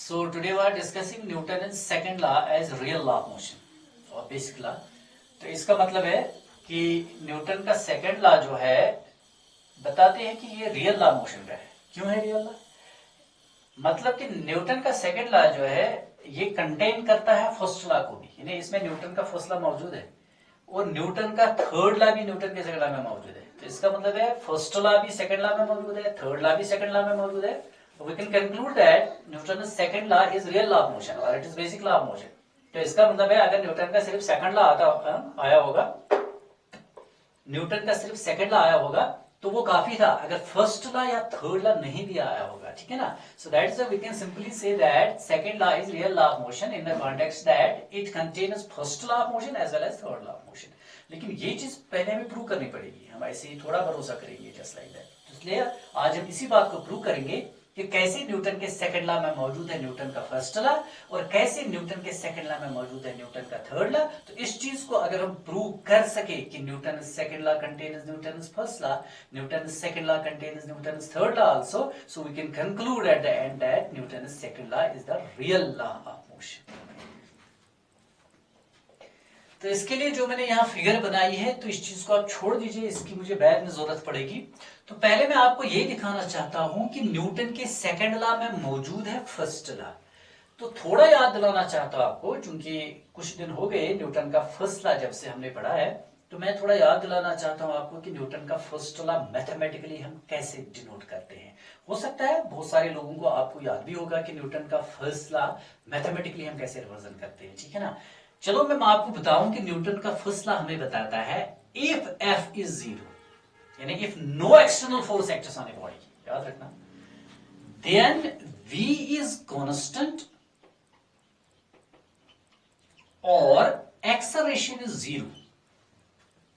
So today we are discussing Newton's second law as real law of motion और basic law. तो इसका मतलब है कि न्यूटन का सेकंड लॉ जो है बताते हैं कि ये रियल लॉ मोशन का है। क्यों है रियल लॉ? मतलब कि न्यूटन का सेकंड लॉ जो है ये कंटेन करता है फर्स्ट लॉ को भी, यानी इसमें न्यूटन का फर्स्ट लॉ मौजूद है और न्यूटन का थर्ड लॉ भी न्यूटन के सेकंड लॉ में मौजूद है। तो इसका मतलब है फर्स्ट लॉ भी सेकंड लॉ में मौजूद है, थर्ड लॉ भी सेकंड लॉ में मौजूद है। We can conclude that Newton's second law is real law of motion or it is basic law of motion। तो इसका मतलब है अगर न्यूटन का सिर्फ सेकंड लॉ आया होगा, न्यूटन का सिर्फ सेकंड लॉ आया होगा तो वो काफी था, अगर फर्स्ट लॉ या थर्ड लॉ नहीं भी आया होगा, ठीक है ना। So that is we can simply say that second law is real law of motion in the context that it contains first law of motion as well as third law of motion. लेकिन ये चीज पहले हमें prove करनी पड़ेगी, हम ऐसे ही थोड़ा भरोसा करेंगे जस्ट लाइक दैट। इसलिए आज हम इसी बात को प्रूव करेंगे कि कैसे न्यूटन के सेकंड लॉ में मौजूद है न्यूटन का फर्स्ट लॉ और कैसे न्यूटन के सेकंड लॉ में मौजूद है न्यूटन का थर्ड लॉ। तो इस चीज को अगर हम प्रूव कर सके कि Newton second law contains Newton first law, Newton second law contains Newton third law also, so we can conclude at the end that Newton second law is the real law of motion. तो इसके लिए जो मैंने यहाँ figure बनाई है, तो इस चीज को आप छोड़ दीजिए, इसकी मुझे बाद में जरूरत पड़ेगी। तो पहले मैं आपको ये दिखाना चाहता हूं कि न्यूटन के सेकंड लॉ में मौजूद है फर्स्ट लॉ। तो थोड़ा याद दिलाना चाहता हूं आपको, क्योंकि कुछ दिन हो गए न्यूटन का फर्स्ट लॉ जब से हमने पढ़ा है, तो मैं थोड़ा याद दिलाना चाहता हूं आपको कि न्यूटन का फर्स्ट लॉ मैथमेटिकली हम कैसे डिनोट करते हैं। हो सकता है बहुत सारे लोगों को आपको याद भी होगा कि न्यूटन का फर्स्ट लॉ मैथमेटिकली हम कैसे रिप्रेजेंट करते हैं, ठीक है ना। चलो मैं आपको बताऊं कि न्यूटन का फर्स्ट लॉ हमें बताता है इफ एफ इज जीरो, यानी if no external force acts on a body, याद रखना, देन v इज कांस्टेंट और एक्सेलरेशन इज जीरो।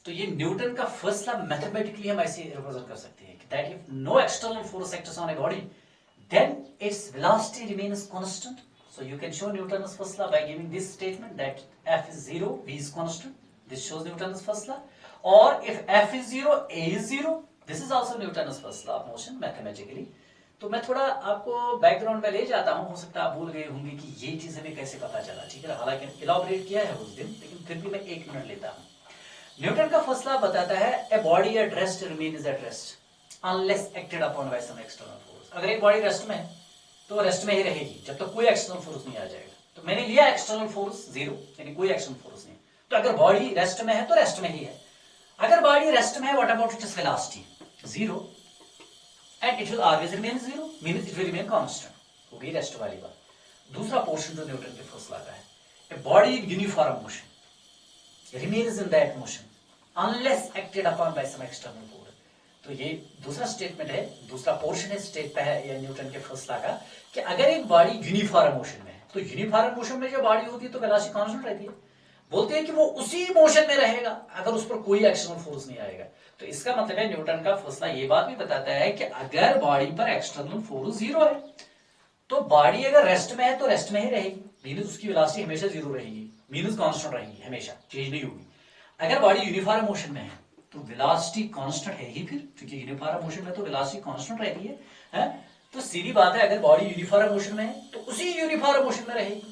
तो ये न्यूटन का फर्स्ट लॉ मैथमेटिकली हम ऐसे रिप्रेजेंट कर सकते हैं that if no external force acts on a body then its velocity remains constant. So you can show Newton's first law by giving this statement that F is 0, V is constant. This shows Newton's first law. Or if F is 0, A is 0, this is also Newton's first law of motion mathematically. तो मैं थोड़ा आपको background में ले जाता हूं, हो सकता है आप भूल गए होंगे कि ये चीज हमें कैसे पता चला, ठीक है। हालांकि इलाबोरेट किया है उस दिन, लेकिन फिर भी मैं 1 मिनट लेता हूं। न्यूटन का फर्स्ट लॉ बताता है a body at rest remains at rest unless acted upon by some external force. अगर एक बॉडी रेस्ट में है तो रेस्ट में ही रहेगी जब तक कोई एक्सटर्नल फोर्स नहीं आ जाएगा। तो मैंने लिया एक्सटर्नल फोर्स जीरो, यानी कोई एक्सटर्नल फोर्स नहीं। तो अगर बॉडी रेस्ट में है तो रेस्ट में ही है। अगर बॉडी रेस्ट में है, what about its velocity? Zero, and it will always remain zero, means it will remain constant. हो गई रेस्ट वाली बात। दूसरा पोर्शन जो न्यूटन के फर्स्ट लॉ का है, a body in uniform motion remains in that motion unless acted upon by some external force. तो ये दूसरा स्टेटमेंट है, दूसरा पोर्शन है स्टेट पे है न्यूटन के फर्स्ट लॉ का, कि अगर एक बॉडी यूनिफॉर्म मोशन में है, तो यूनिफॉर्म मोशन में जो बॉडी होती है तो वेलोसिटी कांस्टेंट रहती है। बोलते हैं कि वो उसी मोशन में रहेगा अगर उस पर कोई एक्सटर्नल फोर्स नहीं आएगा। तो इसका मतलब है न्यूटन का फर्स्ट लॉ ये बात भी बताता है कि अगर बॉडी पर एक्सटर्नल फोर्स जीरो है तो बॉडी अगर रेस्ट में है तो रेस्ट में ही रहेगी, मींस उसकी वेलोसिटी हमेशा जीरो रहेगी, मींस कांस्टेंट रहेगी, हमेशा चेंज नहीं होगी। अगर बॉडी यूनिफॉर्म मोशन में है तो वेलोसिटी कांस्टेंट है ही, फिर क्योंकि यूनिफॉर्म मोशन में तो वेलोसिटी कांस्टेंट रहती है? तो सीधी बात है, अगर बॉडी यूनिफॉर्म मोशन में है तो उसी यूनिफॉर्म मोशन में रहेगी।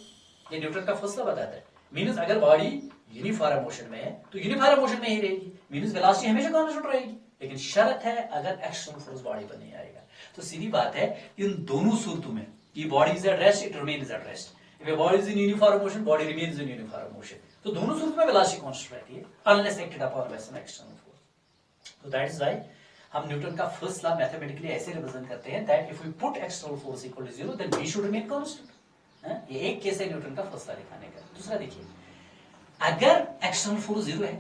ये न्यूटन का फर्स्ट लॉ बताता है। मींस अगर बॉडी यूनिफॉर्म मोशन में है तो यूनिफॉर्म मोशन में ही रहेगी, मींस वेलोसिटी हमेशा कांस्टेंट रहेगी। लेकिन शर्त है अगर एक्सटर्नल फोर्स बॉडी पर नहीं आएगा। तो सीधी बात है, इन दोनों सूरतों में कि body is at rest, it remains at rest. If body is in uniform motion, body remains in uniform motion. तो दोनों सूरत में वेलोसिटी कांस्टेंट रहती है unless acted upon by some external force. तो दैट इज व्हाई हम Newton का first law mathematically ऐसे रिप्रेजेंट करते हैं that if we put external force equal to zero then we should remain constant. ये एक केस है न्यूटन का फर्स्ट लॉ दिखाने का। दूसरा देखिए, अगर एक्सटर्नल फोर्स जीरो है,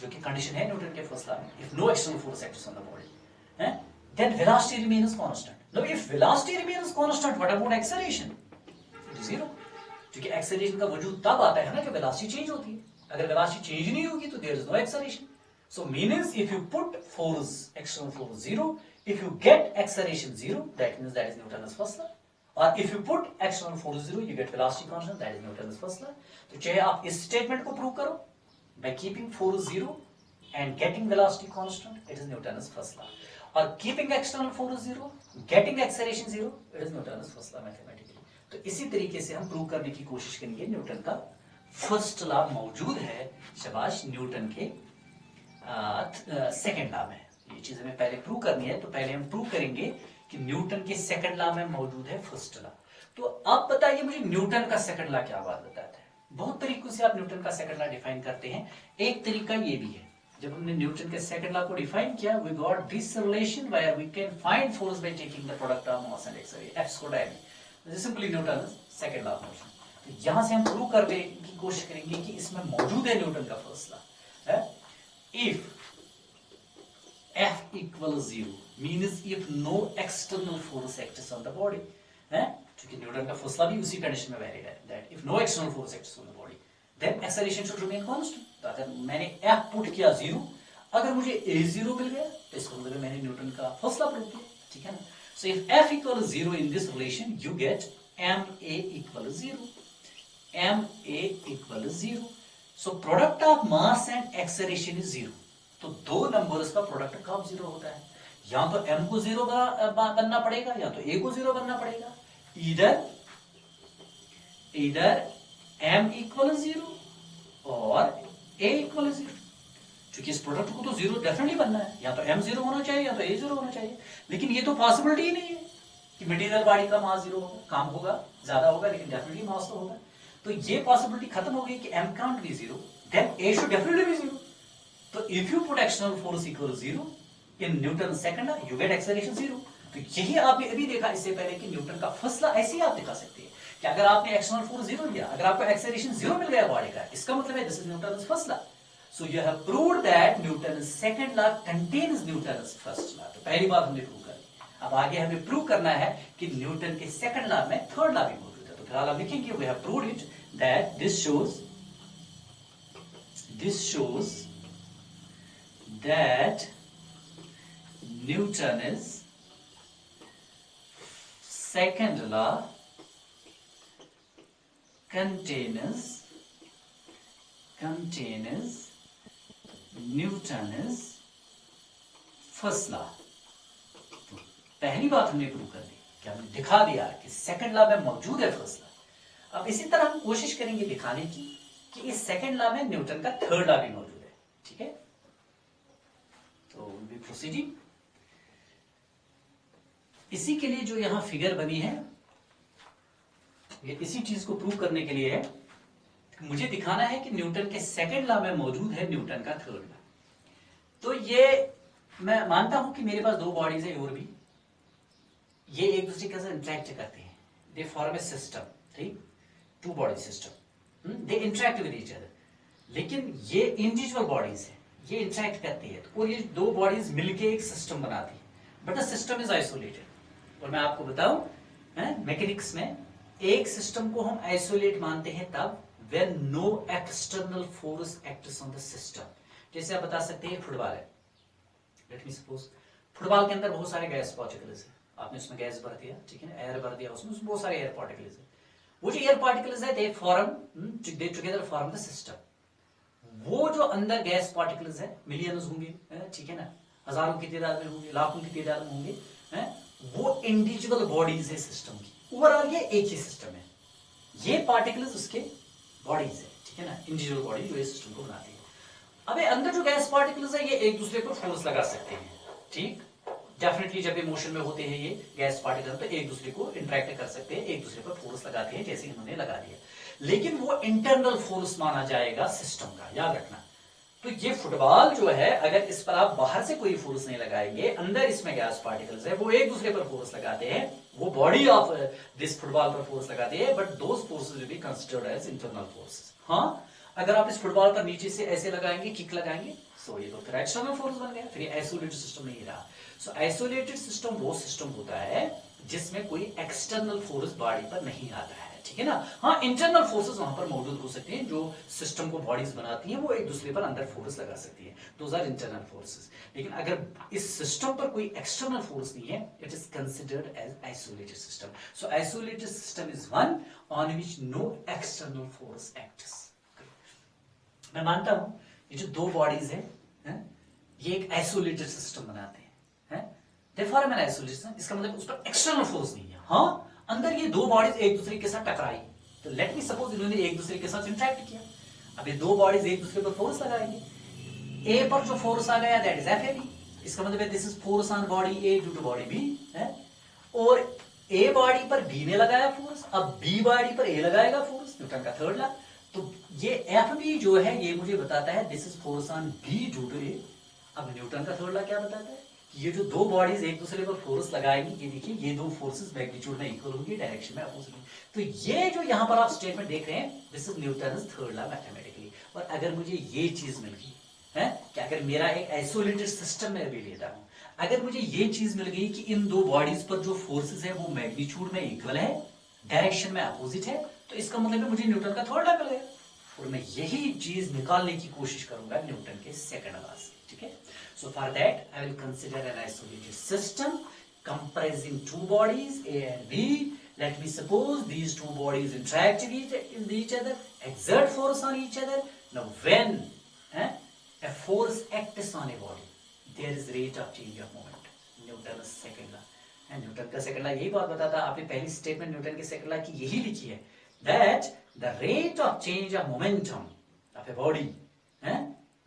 जो कि कंडीशन है न्यूटन के फर्स्ट लॉ में, if no external force acts on the body then velocity remains constant. Now if velocity remains constant, what about acceleration? It is zero, क्योंकि एक्सेलरेशन का वजूद तब आता है ना जब वेलोसिटी चेंज होती है। अगर वेलोसिटी चेंज नहीं होगी तो there is no acceleration. So means if you put force, external force zero, if you get acceleration zero, that means that is Newton's first law. Or if you put external force zero, you get velocity constant, that is Newton's first law. तो चाहे आप इस statement को prove करो by keeping force zero and getting velocity constant, it is Newton's first law. Or keeping external force zero, getting acceleration zero, it is Newton's first law mathematically. तो इसी तरीके से हम प्रूव करने की कोशिश करेंगे न्यूटन का फर्स्ट लॉ मौजूद है, शाबाश, न्यूटन के सेकंड लॉ में। ये चीज हमें पहले प्रूव करनी है, तो पहले हम प्रूव करेंगे कि न्यूटन के सेकंड लॉ में मौजूद है फर्स्ट लॉ। तो अब बताइए मुझे न्यूटन का सेकंड लॉ क्या बात बताता है। बहुत तरीकों से आप न्यूटन का सेकंड लॉ डिफाइन करते हैं। एक तरीका ये भी है, जब हमने न्यूटन के सेकंड लॉ को डिफाइन किया, we got this relation where we can find force by taking the product of mass and acceleration, F को directly, simply Newton second law of motion. तो यहां से हम प्रूव करने की कोशिश करेंगे कि इसमें मौजूद है न्यूटन का first law. If F equals 0 means if no external force acts on the body, क्योंकि न्यूटन का फर्स्ट लॉ भी उसी कंडीशन में वैलिड है, that if no external force acts on the body then acceleration should remain constant। तो अगर मैंने F put किया 0, अगर मुझे A0 मिल गया तो इसका मतलब मैंने न्यूटन का फर्स्ट लॉ प्रूव किया, ठीक है ना। So if F equals 0 in this relation you get Ma equals 0, Ma equals 0। So product of mass and acceleration is 0। तो दो नंबर्स का प्रोडक्ट कब 0 होता है, या तो m को 0 बनना पड़ेगा या तो a को 0 बनना पड़ेगा। इधर m इक्वल 0 और a इक्वल 0। क्योंकि इस प्रोडक्ट को तो 0 डेफिनेटली बनना है, या तो m 0 होना चाहिए या तो a 0 होना चाहिए। लेकिन ये तो पॉसिबिलिटी ही नहीं है कि मटेरियल बॉडी का मास 0 होगा, काम होगा ज्यादा होगा लेकिन डेफिनेटली मास तो होगा। तो ये पॉसिबिलिटी खत्म हो गई कि m can't be 0, then a should definitely be 0। तो if you put external force equal 0 in Newton second law you get acceleration 0। तो यही आपने अभी देखा इससे पहले कि न्यूटन का फर्स्ट लॉ ऐसे ही आप दिखा सकते हैं कि अगर आपने एक्सटर्नल फोर्स 0 लिया, अगर आपको एक्सेलरेशन 0 मिल गया बॉडी का, इसका मतलब है this is Newton first law. So you have proved that Newton second law contains Newton first law. तो पहली बात हमने प्रूव कर ली। अब आगे हमें प्रूव करना है कि न्यूटन के सेकंड लॉ में थर्ड लॉ भी मौजूद है। तो फिलहाल हम लिखेंगे we have proved it that this shows that Newton's second law contains Newton's first law। तो पहली बात हमने प्रूव कर दी कि हमने दिखा दिया कि सेकंड लॉ में मौजूद है फर्स्ट लॉ। अब इसी तरह हम कोशिश करेंगे दिखाने की कि इस सेकंड लॉ में न्यूटन का थर्ड लॉ भी मौजूद है, ठीक है। तो वी प्रोसीडिंग, इसी के लिए जो यहां फिगर बनी है ये इसी चीज को प्रूव करने के लिए है। मुझे दिखाना है कि न्यूटन के सेकंड लॉ में मौजूद है न्यूटन का थर्ड लॉ। तो ये मैं मानता हूं कि मेरे पास दो बॉडीज है और भी, ये एक दूसरे के साथ इंटरेक्ट करते हैं, दे फॉर्म ए सिस्टम, ठीक, two body system, they interact with each other. लेकिन ये इंडिविजुअल बॉडीज है, ये इंटरेक्ट करती है और ये दो बॉडीज मिलके एक सिस्टम बनाती है, but the system is isolated. और मैं आपको बताऊं मैकेनिक्स में एक सिस्टम को हम आइसोलेट मानते हैं तब when no external force acts on the system. जैसे आप बता सकते हैं फुटबॉल है, लेट मी सपोज फुटबॉल के अंदर बहुत सारे गैस पार्टिकल्स है, आपने उसमें गैस भर दिया, ठीक है ना, एयर भर दिया, उसमें बहुत सारे एयर पार्टिकल्स है। वो जो एयर पार्टिकल्स है दे टुगेदर फॉर्म द सिस्टम। वो जो अंदर गैस पार्टिकल्स है मिलियंस होंगे, ठीक है ना, हजारों की तादाद में होंगे, लाखों की तादाद में होंगे, वो इंडिविजुअल बॉडीज है सिस्टम की। ओवरऑल ये एक ही सिस्टम है, ये पार्टिकल्स उसके बॉडीज है, ठीक है ना, इंडिविजुअल बॉडी जो इस सिस्टम को बनाती है। अबे अंदर जो गैस पार्टिकल्स है ये एक दूसरे पर फोर्स लगा सकते हैं, ठीक, डेफिनेटली जब ये मोशन में होते हैं ये गैस पार्टिकल तो एक दूसरे को इंटरेक्ट कर सकते हैं, एक दूसरे पर फोर्स लगाते हैं, जैसे इन्होंने लगा दिया। लेकिन वो इंटरनल फोर्स माना जाएगा सिस्टम का, याद रखना। तो ये फुटबॉल जो है, अगर इस पर आप बाहर से कोई फोर्स नहीं लगाएंगे, अंदर इसमें गैस पार्टिकल्स है, वो एक दूसरे पर फोर्स लगाते हैं, वो बॉडी ऑफ दिस फुटबॉल पर फोर्स लगाते हैं, but those forces will be considered as internal forces. हाँ, अगर आप इस फुटबॉल पर नीचे से ऐसे लगाएंगे, किक लगाएंगे, सो ये तो फिर एक्सटर्नल फोर्स बन गया, फिर ये आइसोलेटेड सिस्टम नहीं रहा। सो आइसोलेटेड सिस्टम वो सिस्टम होता है जिसमें कोई एक्सटर्नल फोर्स बॉडी पर नहीं आता है, ठीक है ना। हाँ, इंटरनल फोर्सेस वहां पर मौजूद हो सकती हैं, जो सिस्टम को बॉडीज बनाती हैं, वो एक दूसरे पर अंदर फोर्स लगा सकती है, दोज आर इंटरनल फोर्सेस। लेकिन अगर इस सिस्टम पर कोई एक्सटर्नल फोर्स नहीं है, it is considered as isolated system. So isolated system is one on which no external force acts. मैं मानता हूं ये जो दो बॉडीज है, ये एक आइसोलेटेड सिस्टम बनाते हैं, they form an isolated system. इसका मतलब उस पर एक्सटर्नल फोर्स नहीं है। हाँ, अंदर ये दो बॉडीज एक दूसरे के साथ टकराई, तो लेट मी सपोज इन्होंने एक दूसरे के साथ इंटरेक्ट किया। अब ये दो बॉडीज एक दूसरे पर फोर्स लगाएंगे, ए पर जो फोर्स आ गया that is F A B, इसका मतलब है this is force on body A due to body B है, और ए बॉडी पर बी ने लगाया फोर्स, अब बी बॉडी पर ए लगाएगा फोर्स, न्यूटन का थर्ड लॉ। तो ये एफ बी जो है ये मुझे बताता है this is force on B due to A. अब न्यूटन का थर्ड लॉ क्या बताता है, ये जो दो बॉडीज एक दूसरे पर फोर्स लगाएंगी, ये देखिए ये दो फोर्सेस मैग्नीट्यूड में इक्वल होंगी, डायरेक्शन में अपोजिट। तो ये जो यहां पर आप स्टेटमेंट देख रहे हैं this is Newton's third law mathematically. और अगर मुझे ये चीज मिल गई है कि अगर मेरा एक आइसोलेटेड सिस्टम में भी लेता हूं, अगर मुझे ये चीज मिल गई कि इन दो बॉडीज पर जो फोर्सेस है वो मैग्नीट्यूड में इक्वल है, डायरेक्शन में अपोजिट है, तो इसका मतलब है मुझे न्यूटन का थर्ड लॉ मिल गया। और मैं यही चीज निकालने की कोशिश करूंगा न्यूटन के सेकंड लॉ से, ठीक है। So for that, I will consider an isolated system comprising two bodies, A and B. Let me suppose these two bodies interact with each other, exert force on each other. Now when a force acts on a body, there is rate of change of moment. Newton's second law. And Newton का second law यही बात बताता, आपने पहली statement Newton के second law की यही लिखी है, that the rate of change of momentum of a body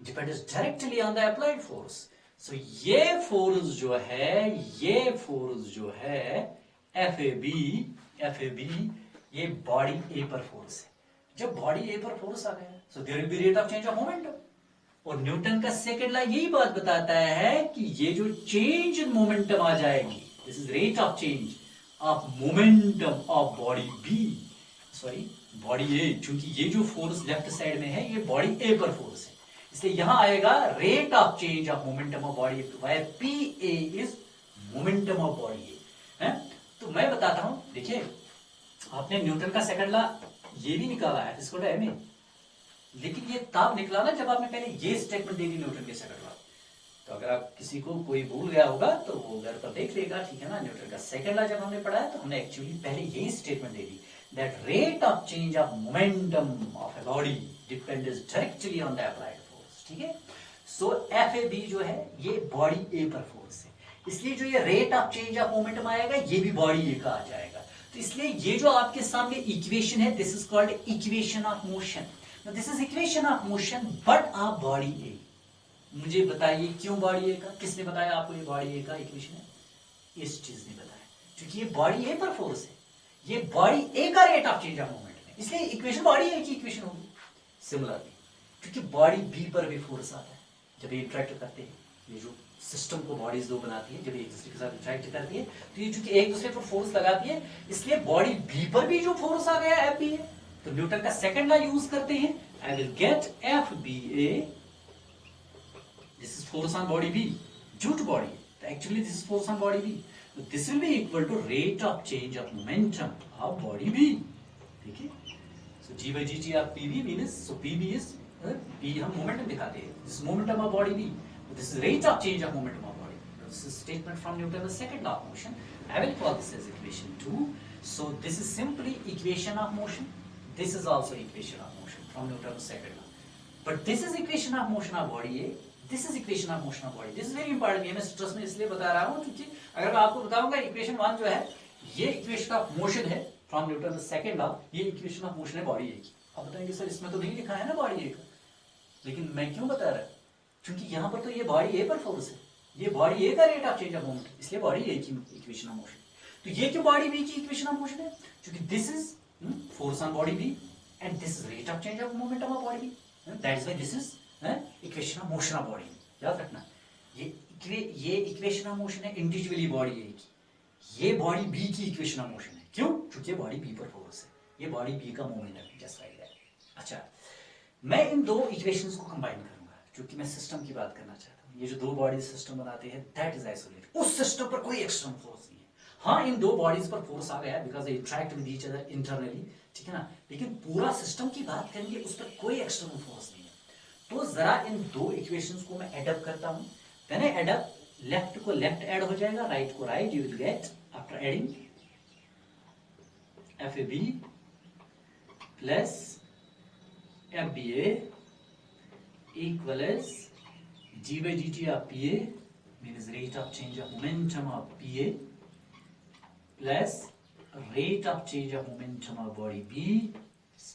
depends directly on the applied force. So ये फोर्स जो है एफ ए बी ये बॉडी ए पर फोर्स है। जब बॉडी ए पर फोर्स आ गया so there will be rate of change of momentum. और न्यूटन का सेकंड लॉ यही बात बताता है कि ये जो चेंज इन मोमेंटम आ जाएगी, this is rate of change of momentum of body B, sorry body A, क्योंकि ये जो फोर्स लेफ्ट साइड में है ये बॉडी ए पर फोर्स है, इसलिए यहां आएगा rate of change of momentum of body where P A is momentum of body A. तो मैं बताता हूं, देखिए आपने न्यूटन का सेकंड लॉ ये भी निकाला है इसको एम ए, लेकिन ये तब निकला ना जब आपने पहले ये स्टेटमेंट दे दी न्यूटन के सेकंड लॉ। तो अगर आप किसी को कोई भूल गया होगा तो वो घर पर देख लेगा, ठीक है ना। न्यूटन का सेकंड लॉ जब हमने पढ़ा है तो हमने एक्चुअली पहले यही statement they the that rate of change of momentum of a body depends directly on the applied force, ठीक है। सो एफ ए बी जो है ये बॉडी ए पर फोर्स है, इसलिए जो ये rate of change of momentum आएगा ये भी बॉडी ए का आ जाएगा। तो इसलिए ये जो आपके सामने इक्वेशन है this is called equation of motion. This is equation of motion but of body A. मुझे बताइए क्यों बॉडी ए का, किसने बताया आपको ये बॉडी ए का इक्वेशन है? इस चीज ने बताया, क्योंकि ये बॉडी ए पर फोर्स है, ये बॉडी ए का rate of change of moment है, इसलिए इक्वेशन बॉडी ए की इक्वेशन होगी। सिमिलरली क्योंकि बॉडी बी पर भी फोर्स आता है जब ये इंटरेक्ट करते हैं, ये जो सिस्टम को बॉडीज दो बनाती है जब एक दूसरे के साथ इंटरेक्ट करती है तो ये चूंकि एक दूसरे पर फोर्स लगाती है, इसलिए बॉडी बी पर भी जो फोर्स आ गया एफ बी ए। तो न्यूटन का सेकंड लॉ यूज करते हैं, I will get F B A, this is force on body B due to body, तो actually this is force on body B, तो this will be equal to rate of change of momentum of body B, ठीक है। So g by ji t of P B means, so P B is, P हम momentum दिखाते हैं, this momentum of body B, this is rate of change of momentum of body. This is statement from Newton's second law of motion. I will call this as equation 2. So this is simply equation of motion. This is also equation of motion from Newton's second law. But this is equation of motion of body A. This is equation of motion of body. This is very important. मैं stress में इसलिए बता रहा हूँ क्योंकि अगर मैं आपको बताऊंगा इक्वेशन 1 जो है ये इक्वेशन ऑफ मोशन है फ्रॉम न्यूटन सेकंड लॉ, ये इक्वेशन ऑफ मोशन है बॉडी ए की। आप बताएंगे सर इसमें तो नहीं लिखा है ना बॉडी ए का, लेकिन मैं क्यों बता रहा हूँ क्योंकि यहां पर तो ये बॉडी ए पर फोर्स है, ये बॉडी ए का rate of change of moment, इसलिए बॉडी ए की इक्वेशन ऑफ मोशन। तो ये क्यों बॉडी बी की इक्वेशन ऑफ मोशन है? क्योंकि this is force on body B and this is rate of change of momentum of body B, that is why this is equation of motion of body. याद रखना ये इक्वेशन of motion है individually body A की, ये body B की equation of motion है। क्यों? क्योंकि बॉडी बी पर फोर्स है, ये बॉडी बी का मोमेंटम है, जस्ट लाइक दैट। अच्छा, मैं इन दो इक्वेशंस को कंबाइन करूंगा क्योंकि मैं सिस्टम की बात करना चाहता हूँ। ये जो दो बॉडीज सिस्टम बनाते हैं दैट इज आइसोलेटेड, उस सिस्टम पर कोई एक्सटर्नल फोर्स नहीं है। हाँ, इन दो बॉडीज पर फोर्स आ गया because they interact with each other internally, ठीक है ना, लेकिन पूरा सिस्टम की बात करेंगे उस पर कोई एक्सटर्नल फोर्स नहीं है। तो जरा इन दो इक्वेशंस को मैं एड अप करता हूँ। When I add up, left को लेफ्ट ऐड हो जाएगा, राइट को right, you will get after adding F A B plus F B A equal as g by dt of PA means rate of change of momentum of PA plus rate of change of momentum of body B,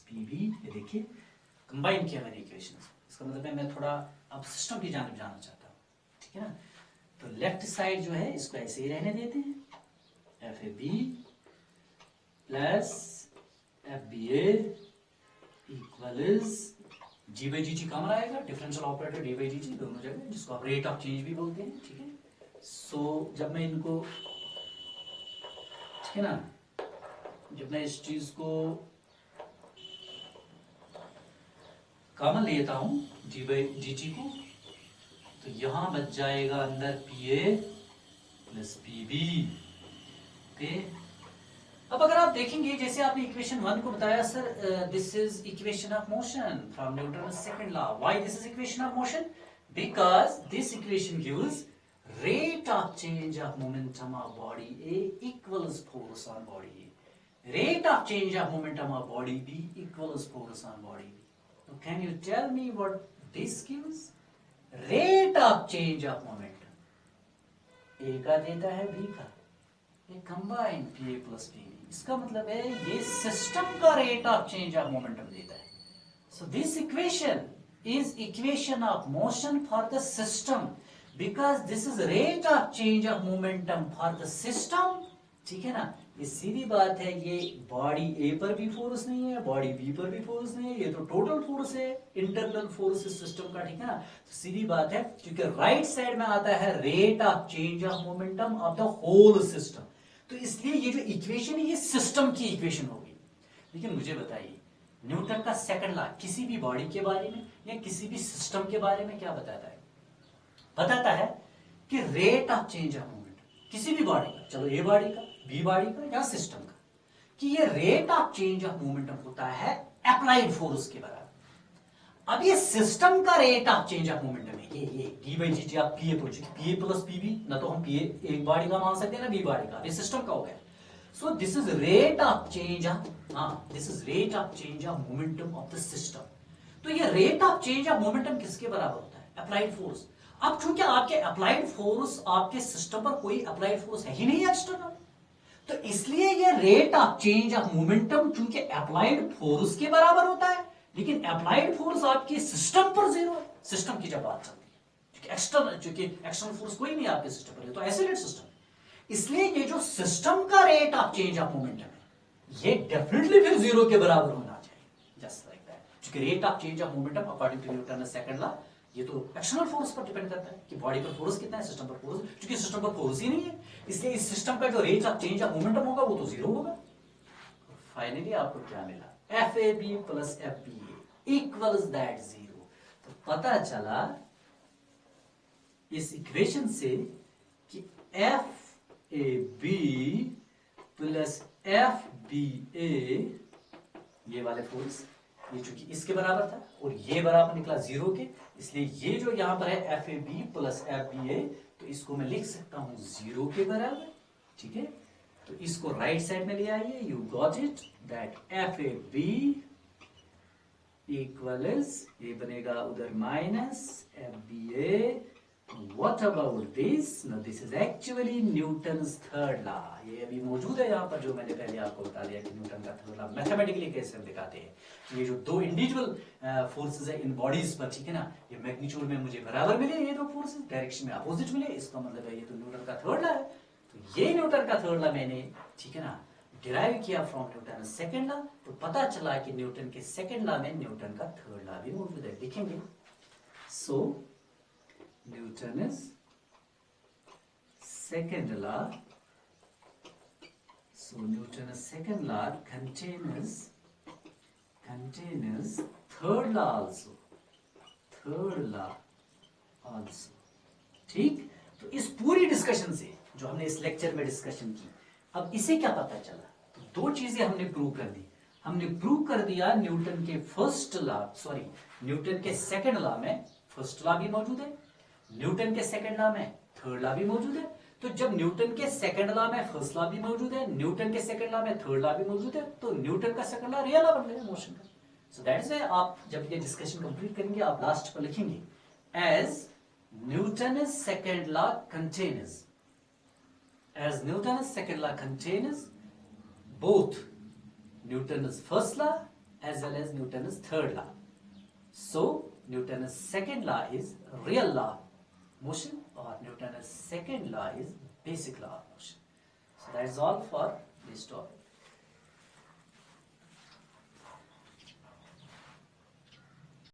PB, ये देखिए combine किया मैंने equation. इसका मतलब है मैं थोड़ा अब सिस्टम की जानब जाना चाहता हूँ, ठीक है ना। तो लेफ्ट साइड जो है इसको ऐसे ही रहने देते हैं, F A B plus F B A equals g by ji t common आएगा, differential operator d by d t दोनों जगह, जिसको आप रेट ऑफ चेंज भी बोलते हैं, ठीक है। सो जब मैं इनको, ठीक है ना, जब मैं इस चीज को कॉमन लेता हूं जी बाई डी टी को, तो यहां बच जाएगा अंदर P A plus P B. Okay, अब अगर आप देखेंगे जैसे आपने इक्वेशन 1 को बताया, sir this is equation of motion from Newton second law. Why this is equation of motion? Because this equation gives rate of change of momentum of body A equals force on body A. Rate of change of momentum of body B equals force on body B. So can you tell me what this gives? Rate of change of momentum. A का देता है B का, ये combine P A plus P B. इसका मतलब है ये system का rate of change of momentum देता है। So this equation is equation of motion for the system, because this is rate of change of momentum for the system, ठीक है ना। ये सीधी बात है, ये बॉडी ए पर भी फोर्स नहीं है, बॉडी बी पर भी फोर्स नहीं है, ये तो टोटल फोर्स है, इंटरनल फोर्स इस सिस्टम का, ठीक है ना। तो सीधी बात है, क्योंकि राइट साइड में आता है rate of change of momentum of the whole system, तो इसलिए ये जो इक्वेशन है ये सिस्टम की इक्वेशन होगी। लेकिन मुझे बताइए, न्यूटन का सेकंड लॉ किसी भी बॉडी के बारे में या किसी भी सिस्टम के बारे में क्या बताता है? बताता है कि rate of change of momentum किसी भी बॉडी का, चलो ए बॉडी का, बी बॉडी का या सिस्टम का, कि ये rate of change of momentum होता है अप्लाइड फोर्स के बराबर। अब ये सिस्टम का rate of change of momentum है, ये डी बाई जी टी आप P A P A plus P B, ना तो हम पी ए एक बॉडी का मान सकते हैं ना बी बॉडी का, ये सिस्टम का हो गया। So this is rate of change of, this is rate of change of momentum of the system. तो ये rate of change of momentum किसके बराबर होता है? Applied force. अब चूंकि आपके अप्लाइड फोर्स, आपके सिस्टम पर कोई अप्लाइड फोर्स है ही नहीं एक्सटर्नल, तो इसलिए ये rate of change of momentum चूंकि अप्लाइड फोर्स के बराबर होता है, लेकिन अप्लाइड फोर्स आपके सिस्टम पर जीरो है। सिस्टम की जब बात चलती है, क्योंकि एक्सटर्नल फोर्स कोई नहीं है आपके सिस्टम पर, तो आइसोलेट सिस्टम, इसलिए ये जो सिस्टम का rate of change of momentum है ये डेफिनेटली फिर जीरो के बराबर होना चाहिए, जस्ट लाइक दैट। क्योंकि rate of change of momentum according to Newton second law ये तो एक्सटर्नल फोर्स पर डिपेंड करता है कि बॉडी पर फोर्स कितना है, सिस्टम पर फोर्स, क्योंकि सिस्टम पर फोर्स ही नहीं है, इसलिए इस सिस्टम का जो rate of change of momentum होगा वो तो जीरो होगा। फाइनली आपको क्या मिला? F A B plus F B A equals that zero. तो पता चला इस इक्वेशन से कि F A B plus F B A, ये वाले फोर्स ये चूंकि इसके बराबर था और ये बराबर निकला जीरो के, इसलिए ये जो यहां पर है F A B plus F B A, तो इसको मैं लिख सकता हूं जीरो के बराबर, ठीक है। तो इसको राइट साइड में ले आइए, you got it, that F A B equals, ये बनेगा उधर minus F B A. What about this? Now this is actually Newton's third law. ये अभी मौजूद है यहाँ पर, जो मैंने पहले आपको बता दिया कि न्यूटन का थर्ड लॉ मैथमेटिकली कैसे हम दिखाते हैं। ये जो दो इंडिविजुअल फोर्सेस है इन बॉडीज पर, ठीक है ना, ये मैग्नीट्यूड में मुझे बराबर मिले, ये दो फोर्सेस डायरेक्शन में अपोजिट मिले, इसका मतलब है ये तो न्यूटन का थर्ड लॉ है। तो ये न्यूटन का थर्ड लॉ मैंने, ठीक है ना, डिराइव किया फ्रॉम न्यूटन सेकंड लॉ, तो पता चला कि न्यूटन के सेकंड लॉ में न्यूटन का थर्ड लॉ भी मौजूद है, देखेंगे। सो Newton's second law. So Newton's second law contains third law also. Third law also. ठीक? तो इस पूरी डिस्कशन से जो हमने इस लेक्चर में डिस्कशन की, अब इसे क्या पता चला? तो दो चीजें हमने प्रूव कर दी। हमने प्रूव कर दिया न्यूटन के न्यूटन के सेकंड लॉ में फर्स्ट लॉ भी मौजूद है, न्यूटन के सेकंड लॉ में थर्ड लॉ भी मौजूद है। तो जब न्यूटन के सेकंड लॉ में फर्स्ट लॉ भी मौजूद है, न्यूटन के सेकंड लॉ में थर्ड लॉ भी मौजूद है, तो न्यूटन का सेकंड लॉ रियल लॉ बन गया मोशन का। सो दैट इज आप जब ये डिस्कशन कंप्लीट करेंगे, आप लास्ट पर लिखेंगे as Newton second law contains both Newton's first law as well as Newton's third law. So Newton's second law is real law of motion, or Newton's second law is basic law of motion. So that is all for this topic.